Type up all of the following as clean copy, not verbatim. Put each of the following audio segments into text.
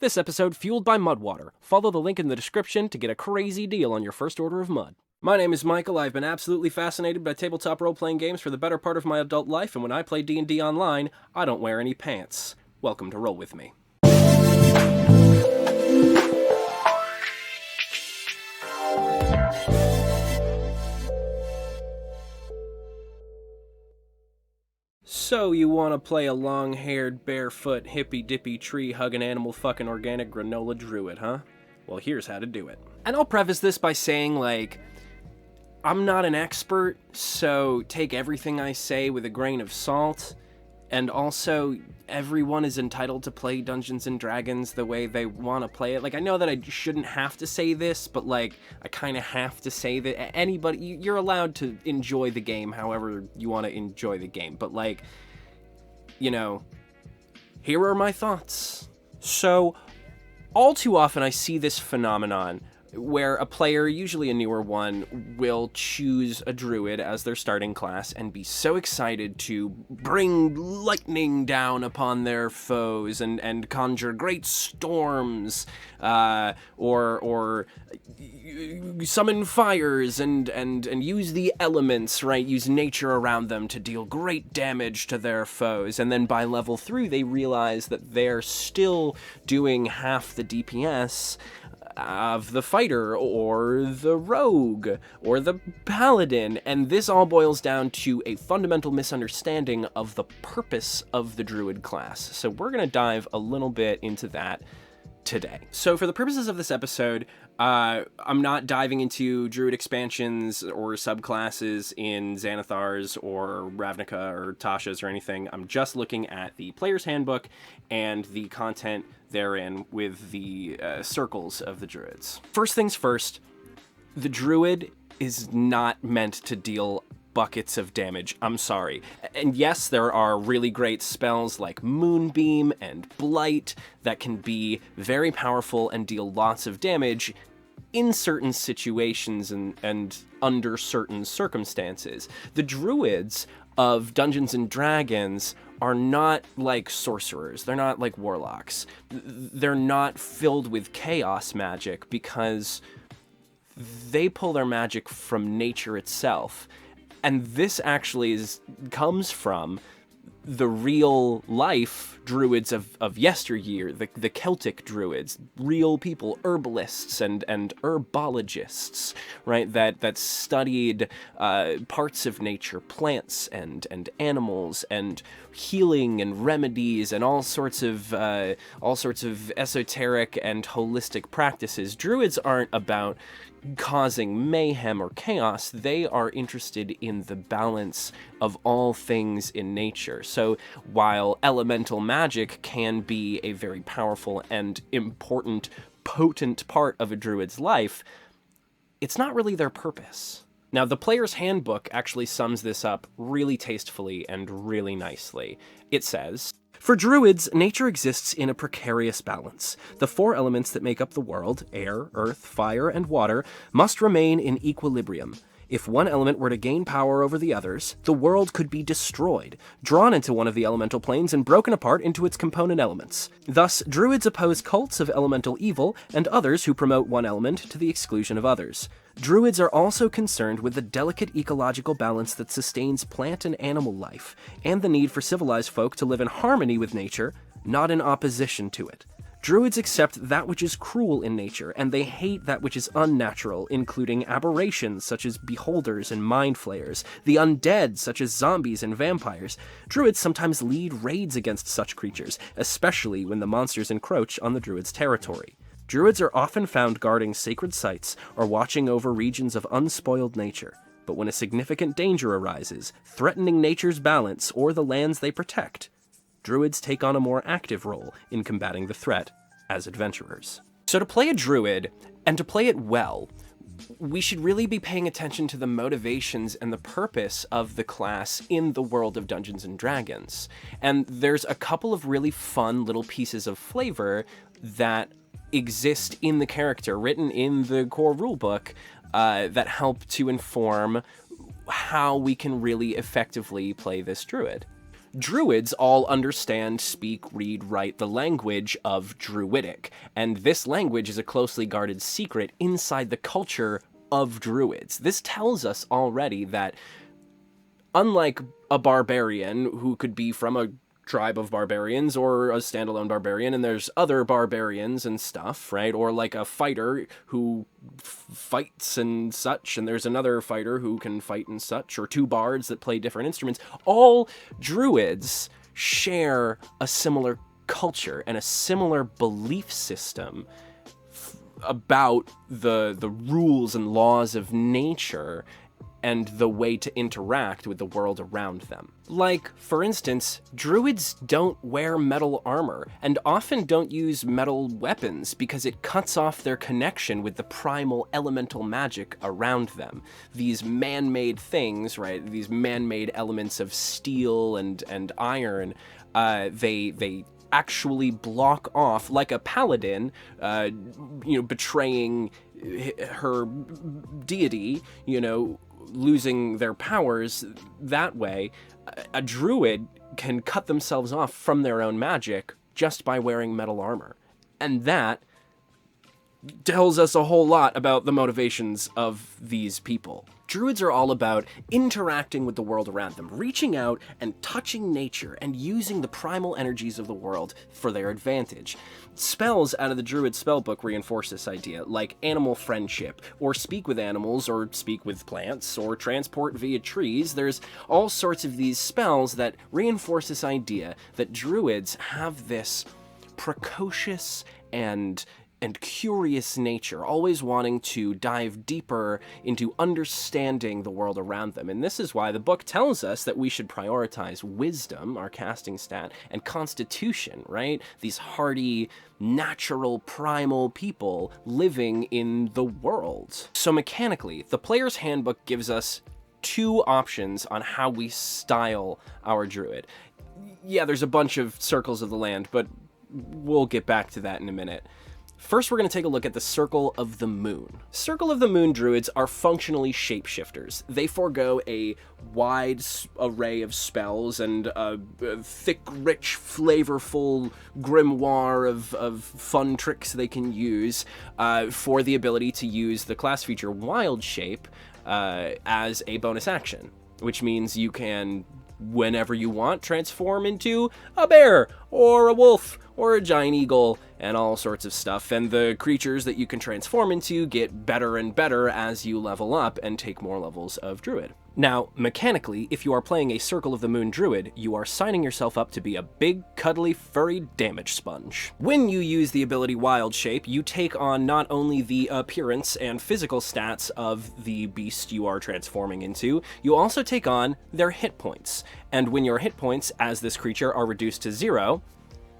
This episode fueled by Mudwater. Follow the link in the description to get a crazy deal on your first order of mud. My name is Michael. I've been absolutely fascinated by tabletop role-playing games for the better part of my adult life, and when I play D&D online, I don't wear any pants. Welcome to Roll With Me. So you want to play a long-haired, barefoot, hippy-dippy, tree-hugging, animal-fucking, organic granola druid, huh? Well, here's how to do it. And I'll preface this by saying, I'm not an expert, so take everything I say with a grain of salt. And also, everyone is entitled to play Dungeons & Dragons the way they want to play it. I know that I shouldn't have to say this, but, I kind of have to say that anybody, you're allowed to enjoy the game however you want to enjoy the game. But, here are my thoughts. So, all too often I see this phenomenon where a player, usually a newer one, will choose a druid as their starting class and be so excited to bring lightning down upon their foes and conjure great storms, or summon fires and use the elements, right? Use nature around them to deal great damage to their foes. And then by level 3, they realize that they're still doing half the DPS of the fighter or the rogue or the paladin, and this all boils down to a fundamental misunderstanding of the purpose of the druid class. So we're going to dive a little bit into that today. So for the purposes of this episode, I'm not diving into druid expansions or subclasses in Xanathar's or Ravnica or Tasha's or anything. I'm just looking at the player's handbook and the content therein with the circles of the druids. First things first, the druid is not meant to deal buckets of damage. I'm sorry. And yes, there are really great spells like Moonbeam and Blight that can be very powerful and deal lots of damage in certain situations and under certain circumstances. The druids of Dungeons & Dragons are not like sorcerers. They're not like warlocks. They're not filled with chaos magic because they pull their magic from nature itself. And this actually comes from the real life druids of yesteryear, the Celtic druids, real people, herbalists and herbologists, right, that studied parts of nature, plants and animals and healing and remedies and all sorts of esoteric and holistic practices. Druids aren't about causing mayhem or chaos. They are interested in the balance of all things in nature. So while elemental magic can be a very powerful and important, potent part of a druid's life, it's not really their purpose. Now, the player's handbook actually sums this up really tastefully and really nicely. It says, "For druids, nature exists in a precarious balance. The 4 elements that make up the world, air, earth, fire, and water, must remain in equilibrium. If one element were to gain power over the others, the world could be destroyed, drawn into one of the elemental planes and broken apart into its component elements. Thus, druids oppose cults of elemental evil and others who promote one element to the exclusion of others. Druids are also concerned with the delicate ecological balance that sustains plant and animal life, and the need for civilized folk to live in harmony with nature, not in opposition to it. Druids accept that which is cruel in nature, and they hate that which is unnatural, including aberrations such as beholders and mind flayers, the undead such as zombies and vampires. Druids sometimes lead raids against such creatures, especially when the monsters encroach on the druids' territory. Druids are often found guarding sacred sites or watching over regions of unspoiled nature. But when a significant danger arises, threatening nature's balance or the lands they protect, druids take on a more active role in combating the threat as adventurers." So to play a druid, and to play it well, we should really be paying attention to the motivations and the purpose of the class in the world of Dungeons & Dragons. And there's a couple of really fun little pieces of flavor that exist in the character, written in the core rulebook, that help to inform how we can really effectively play this druid. Druids all understand, speak, read, write the language of Druidic, and this language is a closely guarded secret inside the culture of Druids. This tells us already that, unlike a barbarian who could be from a tribe of barbarians or a standalone barbarian, and there's other barbarians and stuff, right? Or like a fighter who fights and such, and there's another fighter who can fight and such, or two bards that play different instruments. All Druids share a similar culture and a similar belief system about the rules and laws of nature and the way to interact with the world around them. Like, for instance, Druids don't wear metal armor, and often don't use metal weapons because it cuts off their connection with the primal elemental magic around them. These man-made things, right, these man-made elements of steel and iron, they actually block off, like a paladin, betraying her deity, losing their powers that way. A druid can cut themselves off from their own magic just by wearing metal armor. And that tells us a whole lot about the motivations of these people. Druids are all about interacting with the world around them, reaching out and touching nature and using the primal energies of the world for their advantage. Spells out of the Druid spellbook reinforce this idea, like animal friendship, or speak with animals, or speak with plants, or transport via trees. There's all sorts of these spells that reinforce this idea that Druids have this precocious and curious nature, always wanting to dive deeper into understanding the world around them. And this is why the book tells us that we should prioritize wisdom, our casting stat, and constitution, right? These hardy, natural, primal people living in the world. So mechanically, the player's handbook gives us two options on how we style our druid. Yeah, there's a bunch of circles of the land, but we'll get back to that in a minute. First, we're going to take a look at the Circle of the Moon. Circle of the Moon druids are functionally shapeshifters. They forego a wide array of spells and a thick, rich, flavorful grimoire of fun tricks they can use for the ability to use the class feature Wild Shape as a bonus action, which means you can, whenever you want, transform into a bear or a wolf or a giant eagle and all sorts of stuff. And the creatures that you can transform into get better and better as you level up and take more levels of druid. Now, mechanically, if you are playing a Circle of the Moon druid, you are signing yourself up to be a big, cuddly, furry damage sponge. When you use the ability Wild Shape, you take on not only the appearance and physical stats of the beast you are transforming into, you also take on their hit points. And when your hit points as this creature are reduced to 0,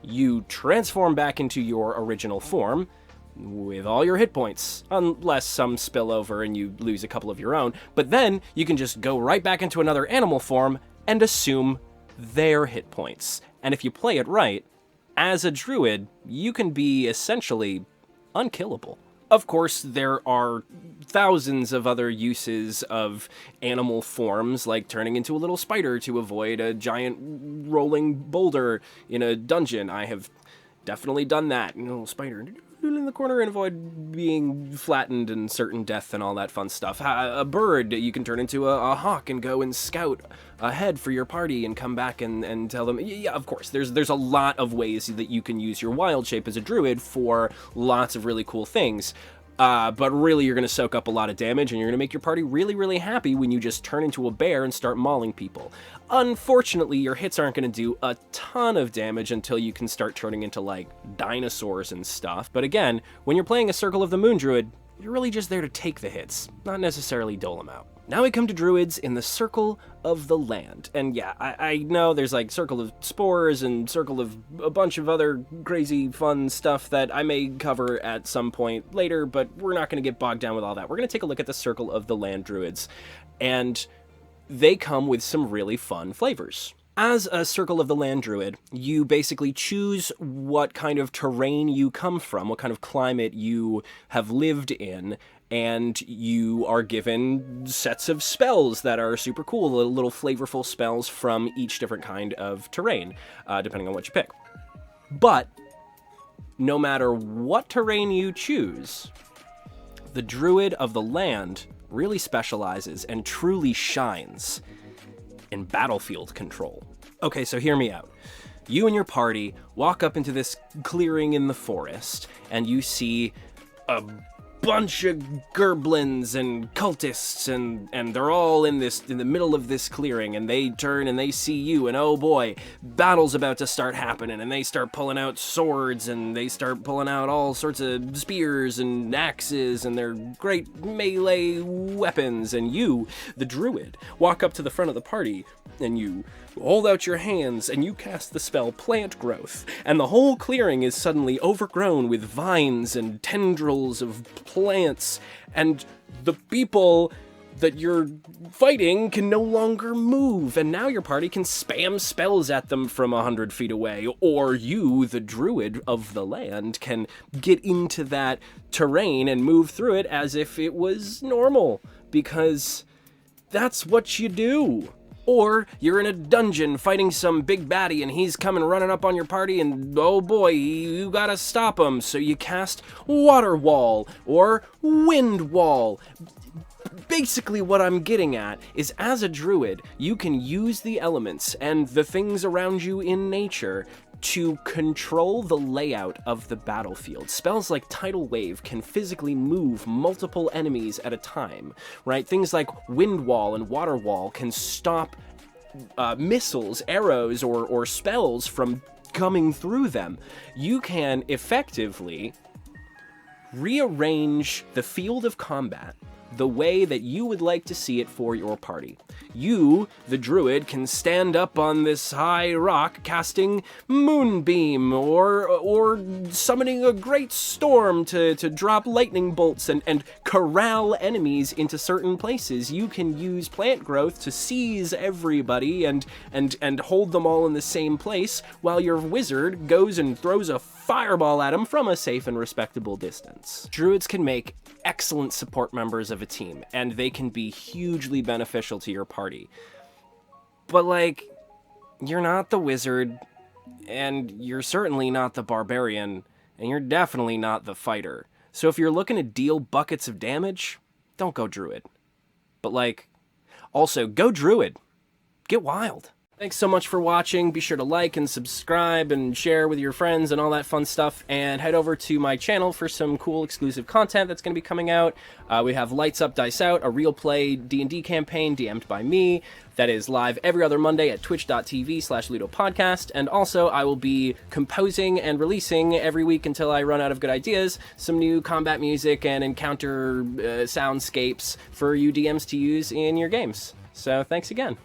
you transform back into your original form with all your hit points, unless some spill over and you lose a couple of your own, but then you can just go right back into another animal form and assume their hit points. And if you play it right, as a druid, you can be essentially unkillable. Of course, there are thousands of other uses of animal forms, like turning into a little spider to avoid a giant rolling boulder in a dungeon. I have definitely done that. A little spider in the corner and avoid being flattened and certain death and all that fun stuff. A bird, you can turn into a hawk and go and scout ahead for your party and come back and tell them. Yeah, of course, there's a lot of ways that you can use your wild shape as a druid for lots of really cool things. But really, you're going to soak up a lot of damage, and you're going to make your party really, really happy when you just turn into a bear and start mauling people. Unfortunately, your hits aren't going to do a ton of damage until you can start turning into, like, dinosaurs and stuff. But again, when you're playing a Circle of the Moon druid, you're really just there to take the hits, not necessarily dole them out. Now we come to druids in the Circle of the Land. And yeah, I know there's like Circle of Spores and Circle of a bunch of other crazy fun stuff that I may cover at some point later, but we're not going to get bogged down with all that. We're going to take a look at the Circle of the Land druids, and they come with some really fun flavors. as a Circle of the Land Druid, you basically choose what kind of terrain you come from, what kind of climate you have lived in, and you are given sets of spells that are super cool, little flavorful spells from each different kind of terrain, depending on what you pick. But no matter what terrain you choose, the Druid of the Land really specializes and truly shines in battlefield control. Okay, so hear me out. You and your party walk up into this clearing in the forest, and you see a bunch of gerblins and cultists, and they're all in the middle of this clearing, and they turn and they see you, and oh boy, battle's about to start happening, and they start pulling out swords, and they start pulling out all sorts of spears and axes, and they're great melee weapons, and you, the druid, walk up to the front of the party, and you hold out your hands, and you cast the spell Plant Growth, and the whole clearing is suddenly overgrown with vines and tendrils of plants, and the people that you're fighting can no longer move, and now your party can spam spells at them from 100 feet away, or you, the druid of the land, can get into that terrain and move through it as if it was normal, because that's what you do. Or you're in a dungeon fighting some big baddie and he's coming running up on your party and oh boy, you gotta stop him. So you cast Water Wall or Wind Wall. Basically what I'm getting at is as a druid, you can use the elements and the things around you in nature to control the layout of the battlefield. Spells like Tidal Wave can physically move multiple enemies at a time, right? Things like Wind Wall and Water Wall can stop missiles, arrows, or spells from coming through them. You can effectively rearrange the field of combat the way that you would like to see it for your party. You, the druid, can stand up on this high rock casting Moonbeam or summoning a great storm to drop lightning bolts and corral enemies into certain places. You can use Plant Growth to seize everybody and hold them all in the same place while your wizard goes and throws a fireball at them from a safe and respectable distance. Druids can make excellent support members of a team, and they can be hugely beneficial to your party. But, like, you're not the wizard, and you're certainly not the barbarian, and you're definitely not the fighter. So if you're looking to deal buckets of damage, don't go druid. But, like, also, go druid. Get wild. Thanks so much for watching. Be sure to like and subscribe and share with your friends and all that fun stuff. And head over to my channel for some cool exclusive content that's going to be coming out. We have Lights Up, Dice Out, a real play D&D campaign DM'd by me that is live every other Monday at twitch.tv/ludopodcast. And also, I will be composing and releasing every week until I run out of good ideas some new combat music and encounter soundscapes for you DMs to use in your games. So thanks again.